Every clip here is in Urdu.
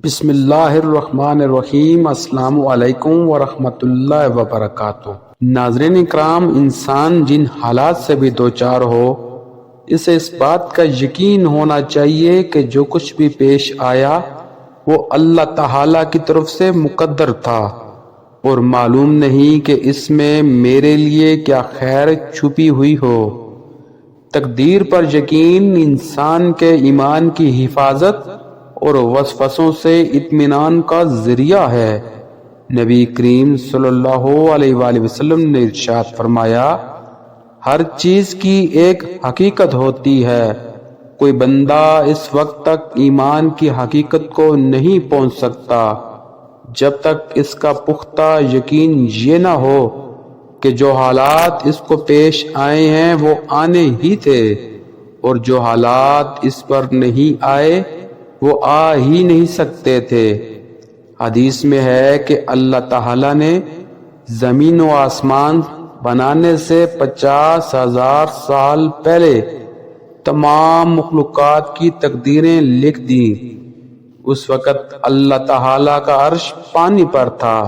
بسم اللہ الرحمن الرحیم۔ السلام علیکم ورحمۃ اللہ وبرکاتہ۔ ناظرین اکرام، انسان جن حالات سے بھی دوچار ہو، اسے اس بات کا یقین ہونا چاہیے کہ جو کچھ بھی پیش آیا وہ اللہ تعالیٰ کی طرف سے مقدر تھا، اور معلوم نہیں کہ اس میں میرے لیے کیا خیر چھپی ہوئی ہو۔ تقدیر پر یقین انسان کے ایمان کی حفاظت اور وسوسوں سے اطمینان کا ذریعہ ہے۔ نبی کریم صلی اللہ علیہ وآلہ وسلم نے ارشاد فرمایا، ہر چیز کی ایک حقیقت ہوتی ہے، کوئی بندہ اس وقت تک ایمان کی حقیقت کو نہیں پہنچ سکتا جب تک اس کا پختہ یقین یہ نہ ہو کہ جو حالات اس کو پیش آئے ہیں وہ آنے ہی تھے، اور جو حالات اس پر نہیں آئے وہ آ ہی نہیں سکتے تھے۔ حدیث میں ہے کہ اللہ تعالیٰ نے زمین و آسمان بنانے سے 50,000 سال پہلے تمام مخلوقات کی تقدیریں لکھ دیں۔ اس وقت اللہ تعالیٰ کا عرش پانی پر تھا۔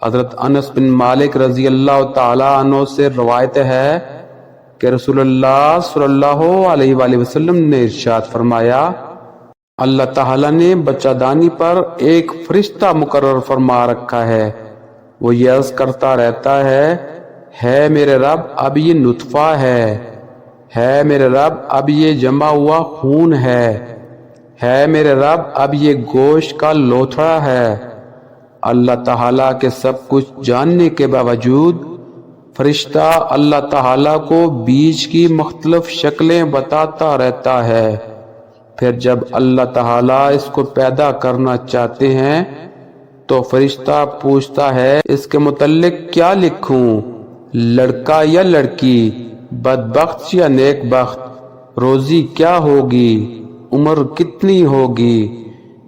حضرت انس بن مالک رضی اللہ تعالیٰ عنہ سے روایت ہے کہ رسول اللہ صلی اللہ علیہ وآلہ وسلم نے ارشاد فرمایا، اللہ تعالیٰ نے بچہ دانی پر ایک فرشتہ مقرر فرما رکھا ہے، وہ یہ عرض کرتا رہتا ہے میرے رب اب یہ نطفہ ہے میرے رب اب یہ جمع ہوا خون ہے میرے رب اب یہ گوشت کا لوتھڑا ہے۔ اللہ تعالیٰ کے سب کچھ جاننے کے باوجود فرشتہ اللہ تعالیٰ کو بیج کی مختلف شکلیں بتاتا رہتا ہے۔ پھر جب اللہ تعالیٰ اس کو پیدا کرنا چاہتے ہیں تو فرشتہ پوچھتا ہے، اس کے متعلق کیا لکھوں، لڑکا یا لڑکی، بدبخت یا نیک بخت، روزی کیا ہوگی، عمر کتنی ہوگی؟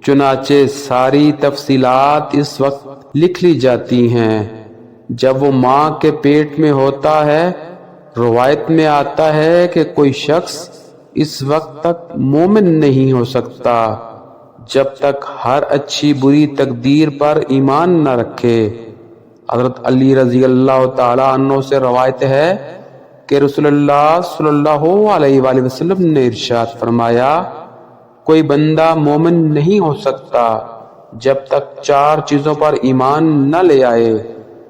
چنانچہ ساری تفصیلات اس وقت لکھ لی جاتی ہیں جب وہ ماں کے پیٹ میں ہوتا ہے۔ روایت میں آتا ہے کہ کوئی شخص اس وقت تک مومن نہیں ہو سکتا جب تک ہر اچھی بری تقدیر پر ایمان نہ رکھے۔ حضرت علی رضی اللہ تعالیٰ عنہ سے روایت ہے کہ رسول اللہ صلی اللہ علیہ وآلہ وسلم نے ارشاد فرمایا، کوئی بندہ مومن نہیں ہو سکتا جب تک 4 چیزوں پر ایمان نہ لے آئے۔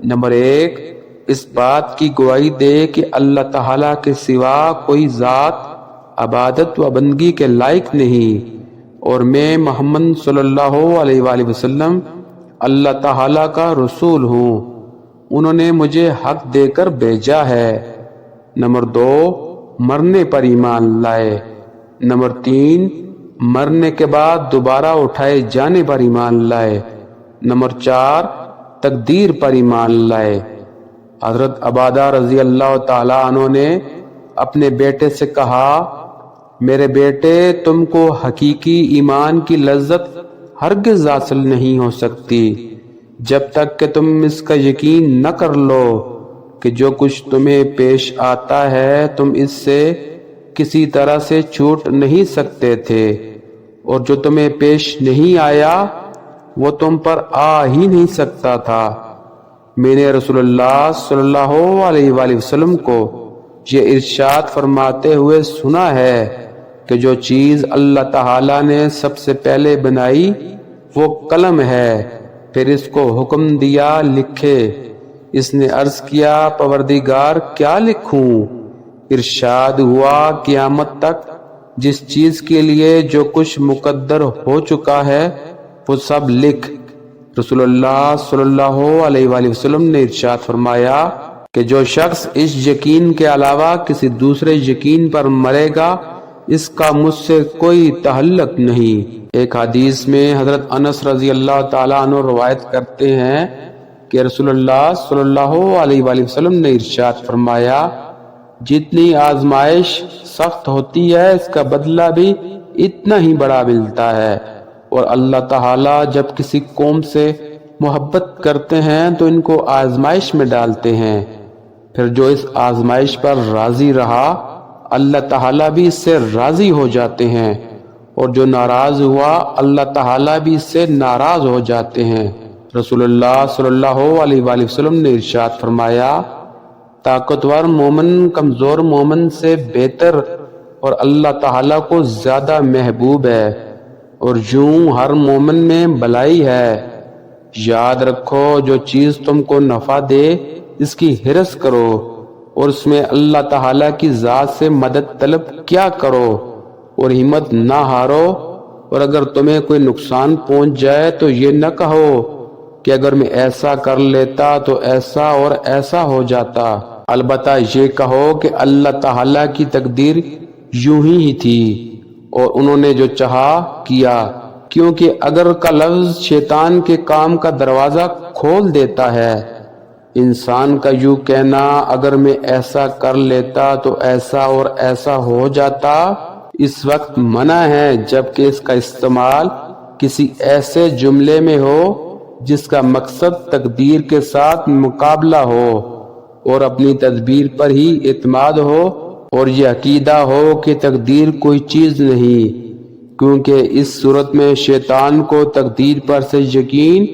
نمبر 1، اس بات کی گواہی دے کہ اللہ تعالیٰ کے سوا کوئی ذات عبادت و بندگی کے لائق نہیں، اور میں محمد صلی اللہ علیہ وآلہ وسلم اللہ تعالیٰ کا رسول ہوں، انہوں نے مجھے حق دے کر بھیجا ہے۔ نمبر 2، مرنے پر ایمان لائے۔ نمبر 3، مرنے کے بعد دوبارہ اٹھائے جانے پر ایمان لائے۔ نمبر 4، تقدیر پر ایمان لائے۔ حضرت عبادہ رضی اللہ تعالیٰ عنہ نے اپنے بیٹے سے کہا، میرے بیٹے، تم کو حقیقی ایمان کی لذت ہرگز حاصل نہیں ہو سکتی جب تک کہ تم اس کا یقین نہ کر لو کہ جو کچھ تمہیں پیش آتا ہے تم اس سے کسی طرح سے چھوٹ نہیں سکتے تھے، اور جو تمہیں پیش نہیں آیا وہ تم پر آ ہی نہیں سکتا تھا۔ میں نے رسول اللہ صلی اللہ علیہ وآلہ وسلم کو یہ ارشاد فرماتے ہوئے سنا ہے کہ جو چیز اللہ تعالیٰ نے سب سے پہلے بنائی وہ قلم ہے، پھر اس کو حکم دیا لکھے۔ اس نے عرض کیا، پروردگار کیا لکھوں؟ ارشاد ہوا، قیامت تک جس چیز کے لیے جو کچھ مقدر ہو چکا ہے وہ سب لکھ۔ رسول اللہ صلی اللہ علیہ وآلہ وسلم نے ارشاد فرمایا کہ جو شخص اس یقین کے علاوہ کسی دوسرے یقین پر مرے گا اس کا مجھ سے کوئی تعلق نہیں۔ ایک حدیث میں حضرت انس رضی اللہ تعالیٰ عنہ روایت کرتے ہیں کہ رسول اللہ صلی اللہ علیہ وآلہ وسلم نے ارشاد فرمایا، جتنی آزمائش سخت ہوتی ہے اس کا بدلہ بھی اتنا ہی بڑا ملتا ہے، اور اللہ تعالیٰ جب کسی قوم سے محبت کرتے ہیں تو ان کو آزمائش میں ڈالتے ہیں، پھر جو اس آزمائش پر راضی رہا اللہ تعالیٰ بھی اس سے راضی ہو جاتے ہیں، اور جو ناراض ہوا اللہ تعالیٰ بھی اس سے ناراض ہو جاتے ہیں۔ رسول اللہ صلی اللہ علیہ وآلہ وسلم نے ارشاد فرمایا، طاقتور مومن کمزور مومن سے بہتر اور اللہ تعالیٰ کو زیادہ محبوب ہے، اور یوں ہر مومن میں بھلائی ہے۔ یاد رکھو جو چیز تم کو نفع دے اس کی حرص کرو، اور اس میں اللہ تعالیٰ کی ذات سے مدد طلب کیا کرو، اور ہمت نہ ہارو، اور اگر تمہیں کوئی نقصان پہنچ جائے تو یہ نہ کہو کہ اگر میں ایسا کر لیتا تو ایسا اور ایسا ہو جاتا، البتہ یہ کہو کہ اللہ تعالیٰ کی تقدیر یوں ہی تھی اور انہوں نے جو چاہا کیا، کیونکہ اگر کا لفظ شیطان کے کام کا دروازہ کھول دیتا ہے۔ انسان کا یوں کہنا اگر میں ایسا کر لیتا تو ایسا اور ایسا ہو جاتا اس وقت منع ہے، جبکہ اس کا استعمال کسی ایسے جملے میں ہو جس کا مقصد تقدیر کے ساتھ مقابلہ ہو اور اپنی تدبیر پر ہی اعتماد ہو، اور یہ عقیدہ ہو کہ تقدیر کوئی چیز نہیں، کیونکہ اس صورت میں شیطان کو تقدیر پر سے یقین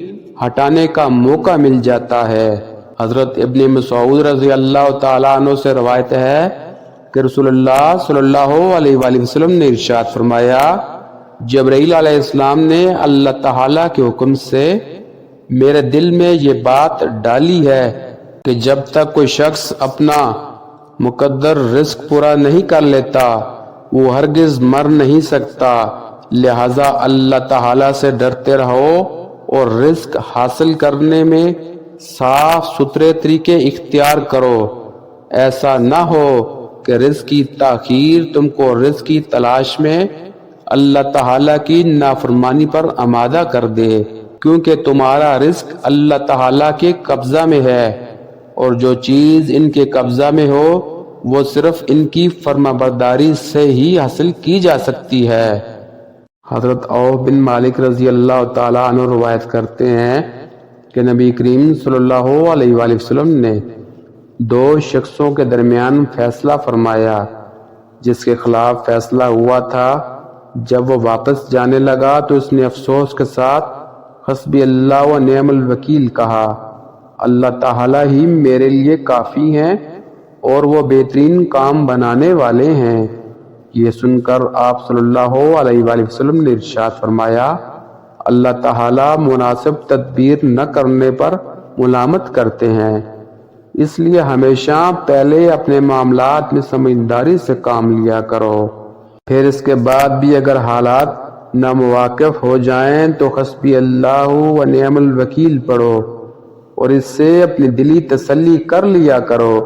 ہٹانے کا موقع مل جاتا ہے۔ حضرت ابن مسعود رضی اللہ تعالیٰ عنہ سے روایت ہے کہ رسول اللہ صلی اللہ علیہ وآلہ وسلم نے ارشاد فرمایا، جبرائیل علیہ السلام نے اللہ تعالیٰ کے حکم سے میرے دل میں یہ بات ڈالی ہے کہ جب تک کوئی شخص اپنا مقدر رزق پورا نہیں کر لیتا وہ ہرگز مر نہیں سکتا، لہذا اللہ تعالیٰ سے ڈرتے رہو اور رزق حاصل کرنے میں صاف ستھرے طریقے اختیار کرو۔ ایسا نہ ہو کہ رزق کی تاخیر تم کو رزق کی تلاش میں اللہ تعالیٰ کی نافرمانی پر آمادہ کر دے، کیونکہ تمہارا رزق اللہ تعالیٰ کے قبضہ میں ہے، اور جو چیز ان کے قبضہ میں ہو وہ صرف ان کی فرمانبرداری سے ہی حاصل کی جا سکتی ہے۔ حضرت عوف بن مالک رضی اللہ تعالیٰ عنہ روایت کرتے ہیں کہ نبی کریم صلی اللہ علیہ وآلہ وسلم نے دو شخصوں کے درمیان فیصلہ فرمایا، جس کے خلاف فیصلہ ہوا تھا۔ جب وہ واپس جانے لگا تو اس نے افسوس کے ساتھ حسبی اللہ و نعم الوکیل کہا، اللہ تعالیٰ ہی میرے لیے کافی ہیں اور وہ بہترین کام بنانے والے ہیں۔ یہ سن کر آپ صلی اللہ علیہ وآلہ وسلم نے ارشاد فرمایا، اللہ تعالیٰ مناسب تدبیر نہ کرنے پر ملامت کرتے ہیں، اس لیے ہمیشہ پہلے اپنے معاملات میں سمجھداری سے کام لیا کرو، پھر اس کے بعد بھی اگر حالات نامواقف ہو جائیں تو حسبی اللہ و نعم الوکیل پڑھو، اور اس سے اپنی دلی تسلی کر لیا کرو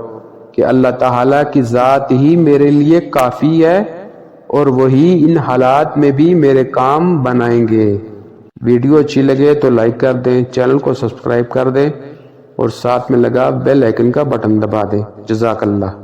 کہ اللہ تعالیٰ کی ذات ہی میرے لیے کافی ہے اور وہی ان حالات میں بھی میرے کام بنائیں گے۔ ویڈیو اچھی لگے تو لائک کر دیں، چینل کو سبسکرائب کر دیں اور ساتھ میں لگا بیل آئیکن کا بٹن دبا دیں۔ جزاک اللہ۔